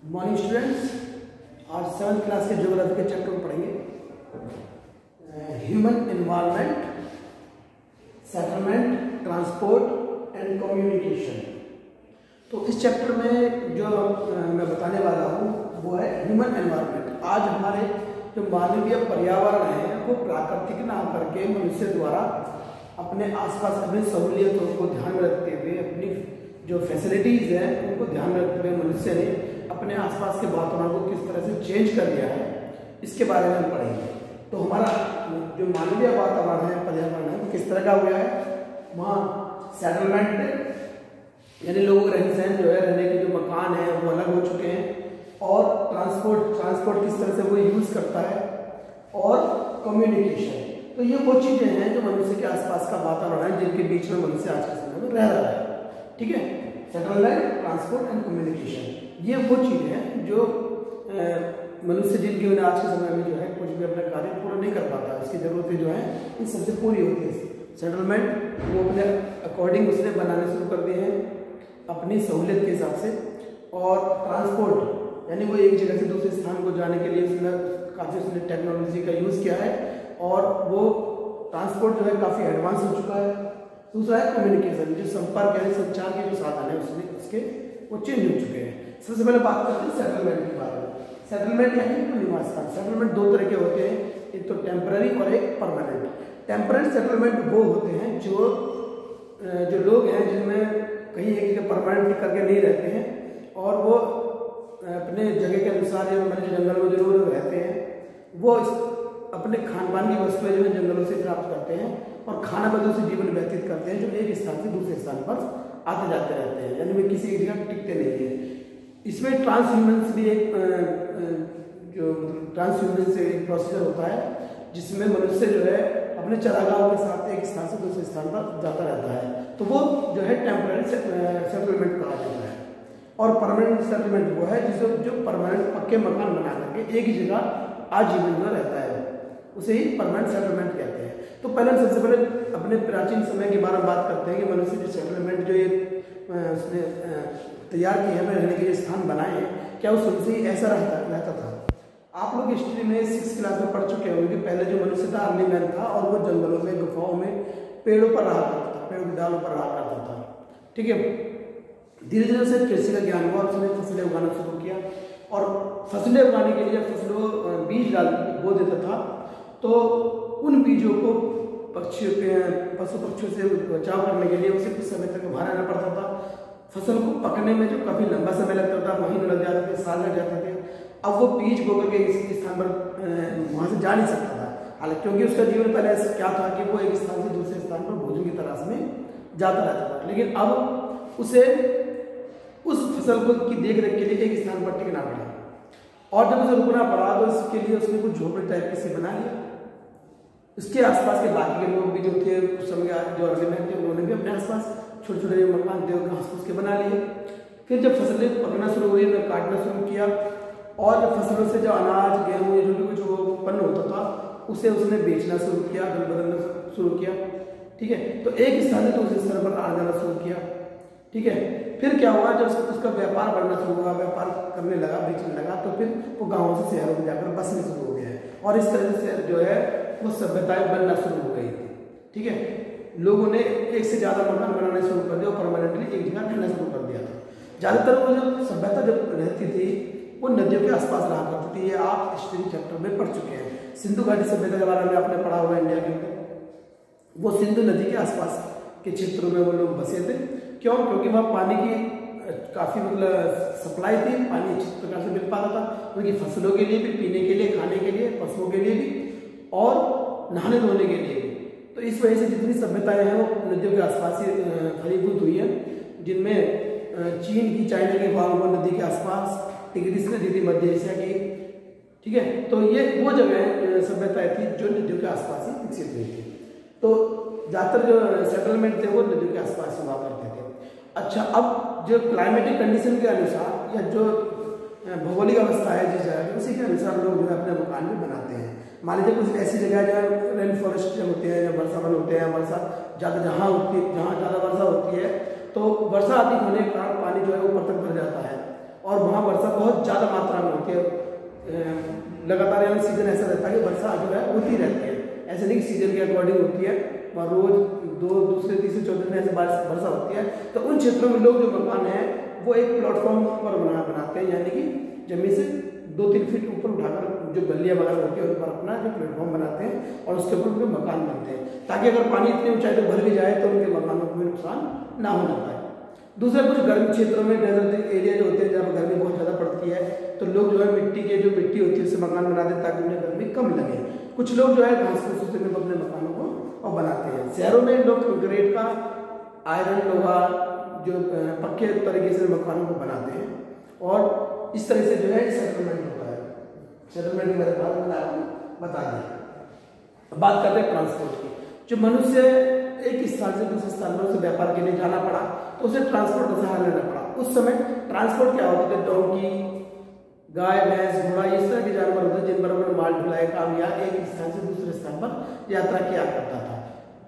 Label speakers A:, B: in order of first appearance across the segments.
A: Morning students, आज 7th class के geography के चैप्टर को पढ़ेंगे। Human environment, settlement, transport and communication. तो इस चैप्टर में जो मैं बताने वाला हूँ वो है ह्यूमन एनवायरनमेंट। आज हमारे जो मानवीय पर्यावरण है वो प्राकृतिक ना होकर के मनुष्य द्वारा अपने आसपास अपनी सहूलियतों को ध्यान में रखते हुए, अपनी जो फैसिलिटीज़ हैं उनको ध्यान में रखते हुए मनुष्य ने अपने आसपास के वातावरण को किस तरह से चेंज कर दिया है, इसके बारे में हम पढ़ेंगे। तो हमारा जो मानवीय वातावरण है, पर्यावरण है, वो किस तरह का हुआ है। वहाँ सेटलमेंट यानी लोगों का रहन सहन जो है, रहने के जो मकान हैं वो अलग हो चुके हैं, और ट्रांसपोर्ट किस तरह से वो यूज़ करता है, और कम्युनिकेशन। तो ये वो चीज़ें हैं जो मनुष्य के आसपास का वातावरण है जिनके बीच में मनुष्य आज के समय में रह रहा है। ठीक है, सेटलमेंट, ट्रांसपोर्ट एंड कम्युनिकेशन, ये वो चीज़ है जो मनुष्य जिनकी वजह आज के समय में जो है कुछ भी अपना कार्य पूरा नहीं कर पाता, उसकी ज़रूरतें जो है इन सबसे पूरी होती है। सेटलमेंट वो अपने अकॉर्डिंग उसने बनाने शुरू कर दिए हैं अपनी सहूलियत के हिसाब से, और ट्रांसपोर्ट यानी वो एक जगह से दूसरे स्थान को जाने के लिए उसने काफ़ी उसने टेक्नोलॉजी का यूज़ किया है, और वो ट्रांसपोर्ट जो है काफ़ी एडवांस हो चुका है। दूसरा है कम्युनिकेशन, जो संपर्क यानी संचार के जो साधन है उसके वो चेंज हो चुके हैं। सबसे पहले बात करते हैं सेटलमेंट के बारे में। सेटलमेंट यानी निवास स्थान। सेटलमेंट दो तरह के होते हैं, एक तो टेम्पररी और एक परमानेंट। टेम्पररी सेटलमेंट वो होते हैं जो लोग हैं जिनमें कहीं एक जगह परमानेंट करके नहीं रहते हैं, और वो अपने जगह के अनुसार या हमारे जंगल में जो लोग रहते हैं वो अपने खान पान की वस्तुएं जो है जंगलों से प्राप्त करते हैं, और खाना बदल से जीवन व्यतीत करते हैं, जो एक स्थान से दूसरे स्थान पर आते जाते रहते हैं, यानी वे किसी एक जगह टिकते नहीं है। इसमें ट्रांसह्यूमेंस भी एक जो ट्रांसह्यूमेंस एक प्रोसीजर होता है जिसमें मनुष्य जो है अपने चरागाहों के साथ एक स्थान से दूसरे स्थान पर जाता रहता है, तो वो जो है टेम्पररी सेटलमेंट कहा जाता है। और परमानेंट सेटलमेंट वो है जो परमानेंट पक्के मकान बना करके एक ही जगह आजीवन में रहता है, उसे ही परमानेंट सेटलमेंट कहते हैं। तो पहले सबसे पहले अपने प्राचीन समय के बारे में बात करते हैं कि मनुष्य जो सेटलमेंट जो ये उसने तैयार किए हैं, रहने के लिए स्थान बनाए हैं, क्या उस उनसे ही ऐसा रहता था। आप लोग हिस्ट्री में 6th क्लास में पढ़ चुके होंगे कि पहले जो मनुष्य था अर्ली मैन था, और वो जंगलों में, गुफाओं में, पेड़ों पर रहा करता था, पेड़ों की डालों पर रहा करता था। ठीक है, धीरे धीरे उसे कृषि का ज्ञान हुआ, उसने फसलें उगाना शुरू किया, और फसलें उगाने के लिए फसलों बीज बो देता था, तो उन बीजों को पशु पक्षियों से बचाव करने के लिए उसे कुछ समय तक बाहर रहना पड़ता था। फसल को पकने में जो काफ़ी लंबा समय लगता था, महीनों लग जाते थे, साल लग जाते थे। अब वो बीज बोकर के इस स्थान पर वहाँ से जा नहीं सकता था, हालांकि क्योंकि उसका जीवन पहले ऐसा क्या था कि वो एक स्थान से दूसरे स्थान पर भोजन की तलाश में जाता रहता था, लेकिन अब उसे उस फसल को की देख रेख के लिए एक स्थान पर टिकना पड़ा, और जब उसे रुकना पड़ा तो इसके लिए उसने कुछ झोपड़ी टाइप की से बना लिया। उसके आसपास के बाकी के लोग भी जो थे उस समय जो अर्लीमैन थे उन्होंने भी अपने आसपास छोटे छोटे मकान थे घास फूस के बना लिए। फिर जब फसलें पकना शुरू हुई, उन्हें काटना शुरू किया, और जब फसलों से जो अनाज, गेहूँ, जो भी कुछ उत्पन्न होता था उसे उसने बेचना शुरू किया, बदलना शुरू किया। ठीक है, तो एक स्थान से दूसरे स्थान पर आ जाना शुरू किया। ठीक है, फिर क्या हुआ, जब उसका व्यापार बढ़ना शुरू हुआ, व्यापार करने लगा, बेचने लगा, तो फिर वो गाँवों से शहरों में जाकर बसने शुरू हो गया है, और इस तरह से जो है वो सभ्यताएं बनना शुरू हो गई थी। ठीक है, लोगों ने एक से ज़्यादा मकान बनाने शुरू कर दिया और परमानेंटली एक जगह रहना शुरू कर दिया था। ज़्यादातर वो जो सभ्यता जब रहती थी वो नदियों के आसपास रहा करती थी। ये आप हिस्ट्री चैप्टर में पढ़ चुके हैं। सिंधु घाटी सभ्यता के बारे में आपने पढ़ा हुआ इंडिया के अंदर। वो सिंधु नदी के आसपास के क्षेत्रों में वो लोग बसे थे। क्यों? क्योंकि वहाँ पानी की काफ़ी सप्लाई थी, पानी अच्छी प्रकार से मिल पाता था उनकी फसलों के लिए भी, पीने के लिए, खाने के लिए, पशुओं के लिए भी, और नहाने धोने के लिए भी। तो इस वजह से जितनी सभ्यताएं हैं वो नदियों के आसपास ही फलीभूत हुई है, जिनमें चीन की, चाइना की वो नदी के आसपास, टिग्रिस नदी थी मध्य एशिया की। ठीक है, तो ये वो जगह सभ्यताएं थी जो नदियों के आसपास ही विकसित हुई थी। तो ज़्यादातर जो सेटलमेंट थे वो नदियों के आसपास हुआ करते थे। अच्छा, अब जो क्लाइमेटिक कंडीशन के अनुसार या जो भौगोलिक अवस्था है जिस जगह की, उसी के अनुसार लोग जो है अपने मकान भी बनाते हैं। मान लीजिए कुछ ऐसी जगह है जहाँ रेन फॉरेस्ट होते हैं, या वर्षा वन होते हैं, वर्षा ज़्यादा जहाँ होती है, जहाँ ज़्यादा वर्षा होती है तो वर्षा अधिक होने के कारण पानी जो है ऊपर तक भर जाता है, और वहाँ वर्षा बहुत ज़्यादा मात्रा में होती है। लगातार यहाँ सीजन ऐसा रहता है कि वर्षा जो है होती रहती है, ऐसे नहीं कि सीजन के अकॉर्डिंग होती है, और रोज दूसरे तीसरे चौथे दिन ऐसे वर्षा होती है। तो उन क्षेत्रों में लोग जो मकान है वो एक प्लेटफॉर्म पर बनाते हैं, यानी कि जमीन से 2-3 फीट ऊपर उठाकर जो गलियां वगैरह होती है उन पर अपना जो प्लेटफॉर्म बनाते हैं और उसके ऊपर उनके मकान बनते हैं, ताकि अगर पानी इतनी ऊंचाई पर भर भी जाए तो उनके मकानों को भी नुकसान ना होना पाए। दूसरे कुछ गर्म क्षेत्रों में डेजर्ट एरिया जो होते हैं जहाँ गर्मी बहुत ज़्यादा पड़ती है, तो लोग जो है मिट्टी होती है उससे मकान बनाते हैं ताकि उन्हें गर्मी कम लगे। कुछ लोग जो है घास फूस से अपने मकानों को और बनाते हैं। शहरों में लोग कंक्रीट का, आयरन, लोहा जो पक्के तरीके से मकानों को बनाते हैं, और इस तरह से जो है सेटलमेंट होता है। सेटलमेंट मेरे बारे में आपको बता दें। बात करते हैं ट्रांसपोर्ट की। जो मनुष्य एक स्थान से दूसरे स्थान में उसे व्यापार के लिए जाना पड़ा तो उसे ट्रांसपोर्ट का सहारा लेना पड़ा। उस समय ट्रांसपोर्ट क्या होता था? डोंकी, गाय, भैंस, घोड़ा, इस तरह के जानवर होते हैं जिन पर अपने माल ढुलाई काम या एक स्थान से दूसरे स्थान पर यात्रा किया करता था।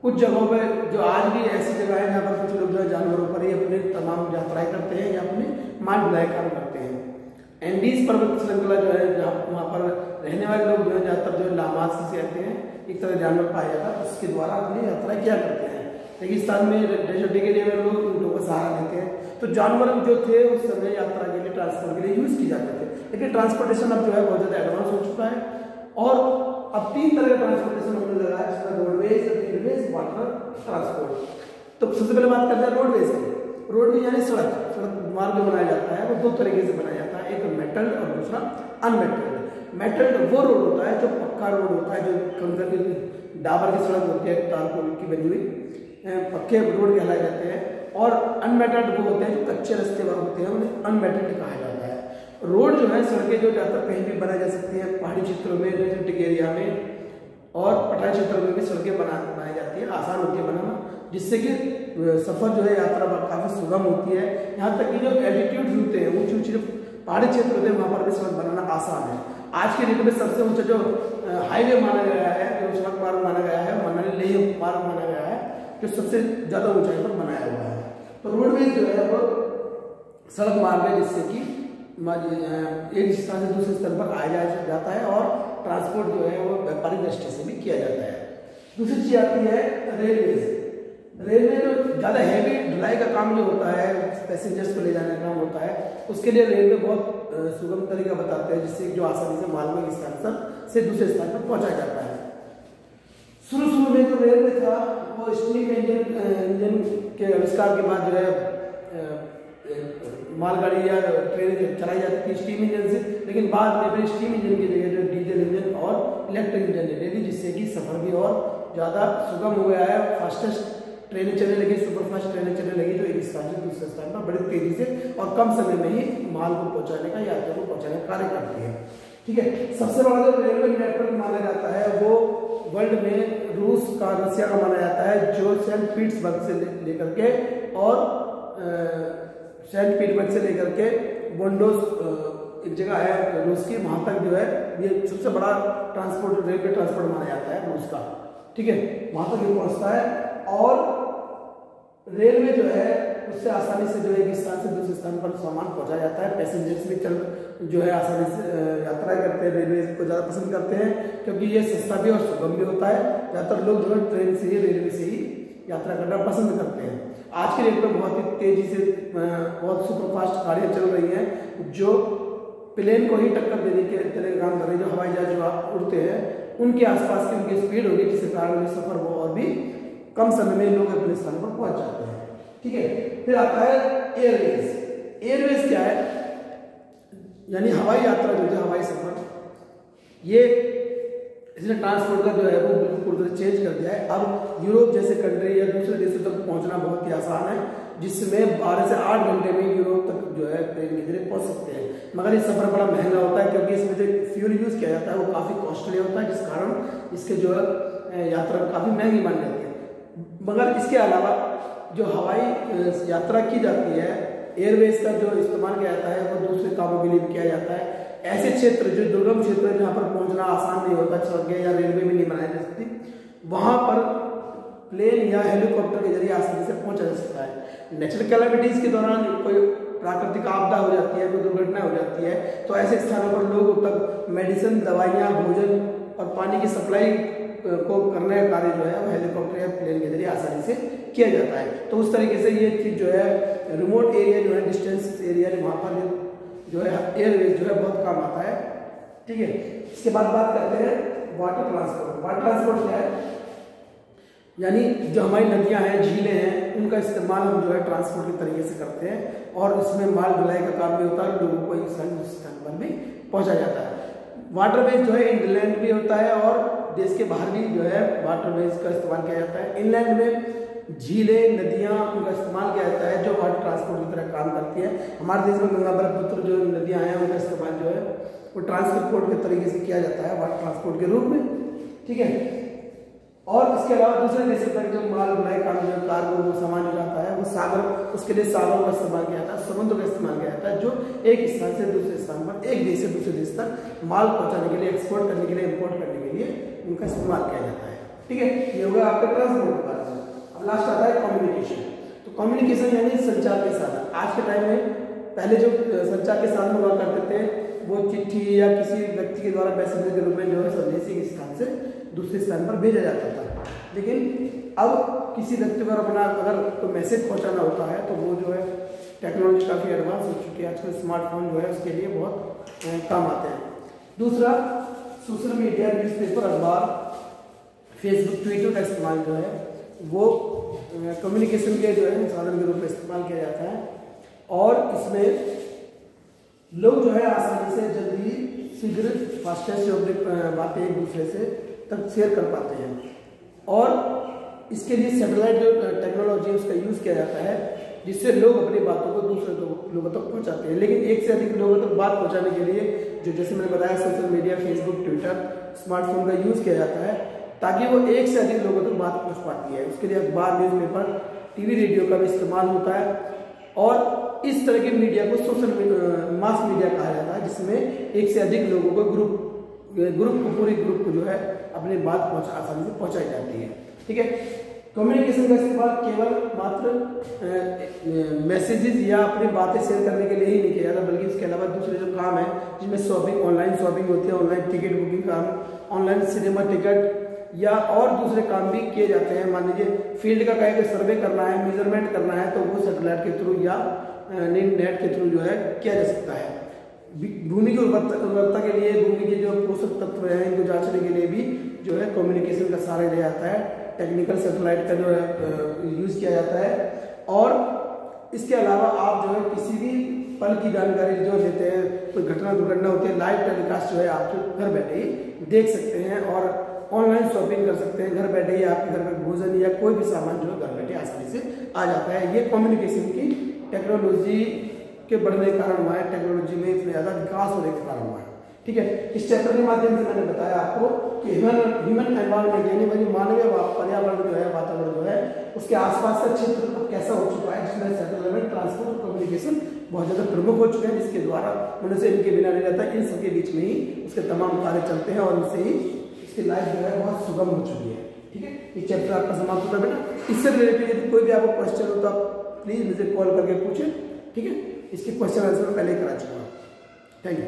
A: कुछ जगहों पर जो आज भी ऐसी जगह है जहाँ पर कुछ लोग जो है जानवरों पर ही अपने तमाम यात्राएं करते हैं या अपने माल ढुलाई काम करते हैं। एंडीज पर्वत श्रृंखला जो है जहाँ वहाँ पर रहने वाले लोग जो है ज़्यादातर जो लामास किसे कहते हैं, एक तरह जानवर पाया जाता है, उसके द्वारा अपनी यात्रा किया करते हैं। रेगिस्तान में डेजर्ट के लिए लोग ऊँटों का सहारा लेते हैं। तो जानवर जो थे उस समय यात्रा के लिए, ट्रांसपोर्ट के लिए यूज किए जाते थे। लेकिन ट्रांसपोर्टेशन अब जो है बहुत ज़्यादा एडवांस हो चुका है, और अब 3 तरह का ट्रांसपोर्टेशन होने लगा है, जिसमें रोडवेज, रेलवेज, वाटर ट्रांसपोर्ट। तो सबसे पहले बात करते हैं रोडवेज की। रोडवेज यानी सड़क मार्ग जो बनाया जाता है वो 2 तरीके से बनाया जाता है, एक मेटल्ड और दूसरा अनमेटल्ड। मेटल्ड वो रोड होता है जो पक्का रोड होता है, जो कंकड़ की डाबर की सड़क होती है, तारकोल की बनी हुई पक्के रोड कहलाए जाते हैं। और अनमेटल्ड वो होते हैं जो कच्चे रास्ते वहाँ होते हैं, उन्हें अनमेटल्ड कहा जाता है। रोड जो है सड़कें जो ज़्यादातर कहीं भी बनाई जा सकती है, पहाड़ी क्षेत्रों में, डेजर्टिक एरिया में और पठारी क्षेत्रों में भी सड़कें बनाई जाती है, आसान होती है बनाना, जिससे कि सफर जो है यात्रा काफ़ी सुगम होती है। यहाँ तक कि जो एल्टीट्यूड होते हैं, ऊंची ऊंची जो पहाड़ी क्षेत्र होते हैं वहाँ पर भी सड़क बनाना आसान है। आज के डेट में सबसे ऊंचा जो हाईवे माना गया है, जो सड़क मार्ग माना गया है, मनाली लेह मार्ग माना गया है, जो सबसे ज़्यादा ऊंचाई पर बनाया हुआ है। तो रोडवेज जो है वो सड़क मार्ग है जिससे कि एक स्थान से दूसरे स्थान पर आया जाता है, और ट्रांसपोर्ट जो है वो व्यापारिक दृष्टि से भी किया जाता है। दूसरी चीज आती है रेलवेज। रेलवे जो ज़्यादा हैवी ढुलाई का काम जो होता है, पैसेंजर्स को ले जाने का काम होता है, उसके लिए रेलवे बहुत सुगम तरीका बताते हैं, जिससे जो आसानी से माल को एक स्थान से दूसरे स्थान पर पहुंचाया जाता है। शुरू में जो रेलवे था वो स्टीम इंजन के आविष्कार के बाद जो है मालगाड़ी या ट्रेन चलाई जाती थी स्टीम इंजन से, लेकिन बाद में फिर स्टीम इंजन की जगह जो डीजल इंजन और इलेक्ट्रिक इंजन ले ली, जिससे कि सफर भी और ज़्यादा सुगम हो गया है। फास्टेस्ट ट्रेनें चलने लगी, सुपरफास्ट ट्रेनें चलने लगी, जो एक स्थान से दूसरे स्थान पर बड़ी तेजी से और कम समय में ही माल को पहुंचाने का, यात्रा को पहुंचाने का कार्य करती है। ठीक है, सबसे बड़ा जो रेलवे नेटवर्क माना जाता है वो वर्ल्ड में रूस का, रसिया का माना जाता है, जो सेंट पीटर्सबर्ग से लेकर के और सेंट पीटर्सबर्ग से लेकर के बोंडोस एक जगह है रूस की, वहाँ तक जो है ये सबसे बड़ा ट्रांसपोर्ट, रेलवे ट्रांसपोर्ट माना जाता है रूस का। ठीक है, वहाँ तक ये पहुँचता है, और रेलवे जो है उससे आसानी से जो एक स्थान से दूसरे स्थान पर सामान पहुँचाया जाता है। पैसेंजर्स भी जो है आसानी से यात्रा करते हैं, रेलवे को ज़्यादा पसंद करते हैं, क्योंकि ये सस्ता भी और सुगम भी होता है। ज़्यादातर लोग जो है ट्रेन से ही, रेलवे से ही यात्रा करना पसंद करते हैं। आज के डेट में बहुत ही तेजी से बहुत सुपरफास्ट गाड़ियाँ चल रही हैं, जो प्लेन को ही टक्कर देने के तरह काम कर रही है। जो हवाई जहाज जो आप उड़ते हैं उनके आसपास की उनकी स्पीड होगी, जिसके कारण सफर वो और भी कम समय में लोग अपने स्थान पर पहुंच जाते हैं। ठीक है, फिर आता है एयरवेज। एयरवेज क्या है? यानी हवाई यात्रा जो है, हवाई सफर, ये इसने ट्रांसपोर्ट का जो है वो बिल्कुल पूरी तरह चेंज कर दिया है। अब यूरोप जैसे कंट्री या दूसरे देशों तक पहुंचना बहुत ही आसान है, जिसमें 12 से 8 घंटे में यूरोप तक जो है ट्रेन के जरिए पहुंच सकते हैं। मगर ये सफर बड़ा महंगा होता है, क्योंकि इसमें जो फ्यूल यूज किया जाता है वो काफ़ी कॉस्टली होता है, जिस कारण इसके जो है यात्रा काफ़ी महंगी मानी जाती है। मगर इसके अलावा जो हवाई यात्रा की जाती है, एयरवेज का जो इस्तेमाल किया जाता है वो दूसरे कामों के लिए भी किया जाता है। ऐसे क्षेत्र जो दुर्गम क्षेत्र है, जहाँ पर पहुंचना आसान नहीं होता, सड़कें या रेलवे भी नहीं बनाई जा सकती, वहाँ पर प्लेन या हेलीकॉप्टर के जरिए आसानी से पहुंचा जा सकता है। नेचुरल कैलामिटीज के दौरान कोई प्राकृतिक आपदा हो जाती है, कोई दुर्घटना हो जाती है, तो ऐसे स्थानों पर लोगों तक मेडिसिन, दवाइयाँ, भोजन और पानी की सप्लाई को करने का कार्य जो है वो हेलीकॉप्टर या प्लेन के जरिए आसानी से किया जाता है। तो उस तरीके से ये चीज़ जो है रिमोट एरिया जो है, डिस्टेंस एरिया, वहाँ पर जो है एयरवेज जो है बहुत काम आता है। ठीक है, इसके बाद बात करते हैं वाटर ट्रांसपोर्ट। वाटर ट्रांसपोर्ट क्या है? यानी जो हमारी नदियाँ हैं, झीलें हैं, उनका इस्तेमाल हम जो है ट्रांसपोर्ट के तरीके से करते हैं और उसमें माल ढुलाई का काम भी होता है, लोगों को एक स्थान पर भी पहुँचा जाता है। वाटरवेज जो है इनलैंड भी होता है और देश के बाहर भी जो है वाटरवेज का इस्तेमाल किया जाता है। इनलैंड में झीलें, नदियाँ, उनका इस्तेमाल किया जाता है जो वाटर ट्रांसपोर्ट की तरह काम करती है। हमारे देश में गंगा, ब्रह्मपुत्र जो नदियाँ हैं उनका इस्तेमाल जो है वो ट्रांसपोर्ट के तरीके से किया जाता है, वाटर ट्रांसपोर्ट के रूप में। ठीक है, और इसके अलावा दूसरे देशों तक जो माल ढुलाई का जो कार्गो वो सामान जो जाता है वो सागर, उसके लिए सागरों का इस्तेमाल किया जाता है, समुद्र का इस्तेमाल किया जाता है, जो एक स्थान से दूसरे स्थान पर, एक देश से दूसरे देश तक माल पहुंचाने के लिए, एक्सपोर्ट करने के लिए, इंपोर्ट करने के लिए उनका इस्तेमाल किया जाता है। ठीक है, ये होगा आपका ट्रांसपोर्ट के बारे में। अब लास्ट आता है कम्युनिकेशन। तो कम्युनिकेशन यानी संचार के साधन। आज के टाइम में पहले जो संचार के साधन हुआ करते थे वो चिट्ठी या किसी व्यक्ति के द्वारा मैसेज के रूप में जो है संदेश एक स्थान से दूसरे स्थान पर भेजा जाता था। लेकिन अब किसी व्यक्ति पर अपना अगर कोई मैसेज पहुंचाना होता है तो वो जो है टेक्नोलॉजी काफ़ी एडवांस हो चुकी है, आजकल स्मार्टफोन जो है उसके लिए बहुत काम आते हैं। दूसरा, सोशल मीडिया, न्यूज़पेपर, अखबार, फेसबुक, ट्विटर का इस्तेमाल जो है वो कम्युनिकेशन के जो है साधन के रूप में इस्तेमाल किया जाता है और इसमें लोग जो है आसानी से, जल्दी, शीघ्र, फास्टेस्ट जो बातें एक दूसरे से तक शेयर कर पाते हैं। और इसके लिए सैटेलाइट जो टेक्नोलॉजी है उसका यूज़ किया जाता है जिससे लोग अपनी बातों को दूसरे लोगों तक पहुंचाते हैं। लेकिन एक से अधिक लोगों तक बात पहुंचाने के लिए जो, जैसे मैंने बताया, social media, Facebook, Twitter, smartphone का यूज़ किया जाता है ताकि वो एक से अधिक लोगों तक बात पहुँच पाती है। उसके लिए अखबार, न्यूज़पेपर, टीवी, रेडियो का भी इस्तेमाल होता है और इस तरह के मीडिया को मास मीडिया कहा जाता है जिसमें एक से अधिक लोगों को पूरी ग्रुप को जो है अपनी बात आसानी से पहुंचाई जाती है। ठीक है, कम्युनिकेशन का इस्तेमाल केवल मात्र मैसेजेस या अपनी बातें शेयर करने के लिए ही नहीं किया जाता, बल्कि इसके अलावा दूसरे जो काम है जिसमें शॉपिंग, ऑनलाइन शॉपिंग होती है, ऑनलाइन टिकट बुकिंग काम, ऑनलाइन सिनेमा टिकट या और दूसरे काम भी किए जाते हैं। मान लीजिए फील्ड का कहीं सर्वे करना है, मेजरमेंट करना है तो वो सैटेलाइट के थ्रू या नेट के थ्रू जो है किया जा सकता है। भूमि की उर्वरता के लिए, भूमि के जो पोषक तत्व हैं इनको जांचने के लिए भी जो है कम्युनिकेशन का सहारा लिया जाता है, टेक्निकल सैटेलाइट का जो है यूज़ किया जाता है। और इसके अलावा आप जो है किसी भी पल की जानकारी जो लेते हैं, कोई घटना दुर्घटना होती है, लाइव टेलीकास्ट जो है आप घर बैठे ही देख सकते हैं और ऑनलाइन शॉपिंग कर सकते हैं। घर बैठे ही आपके घर में भोजन या कोई भी सामान जो है घर बैठे आसानी से आ जाता है। ये कम्युनिकेशन की टेक्नोलॉजी के बढ़ने के कारण हुआ है, टेक्नोलॉजी में इतना ज़्यादा विकास होने के कारण हुआ है। ठीक है, इस चैप्टर के माध्यम से मैंने बताया आपको कि ह्यूमन एनवायरनमेंट यानी मानवीय पर्यावरण जो है, वातावरण जो है, उसके आसपास का क्षेत्र कैसा हो चुका है, जिसमें सेटलमेंट, ट्रांसपोर्ट और कम्युनिकेशन बहुत ज़्यादा प्रमुख हो चुके हैं, जिसके द्वारा मनुष्य इनके बिना नहीं रहता, इन सबके बीच में ही उसके तमाम कार्य चलते हैं और इनसे ही इसकी लाइफ जो है बहुत सुगम हो चुकी है। ठीक है, ये चैप्टर आपका समाप्त होता है बेटा। इससे रिलेटेड यदि कोई भी आपको क्वेश्चन हो तो आप प्लीज़ मुझे कॉल करके पूछें। ठीक है, इसके क्वेश्चन आंसर मैं पहले ही करा चुका हूँ। Thank you.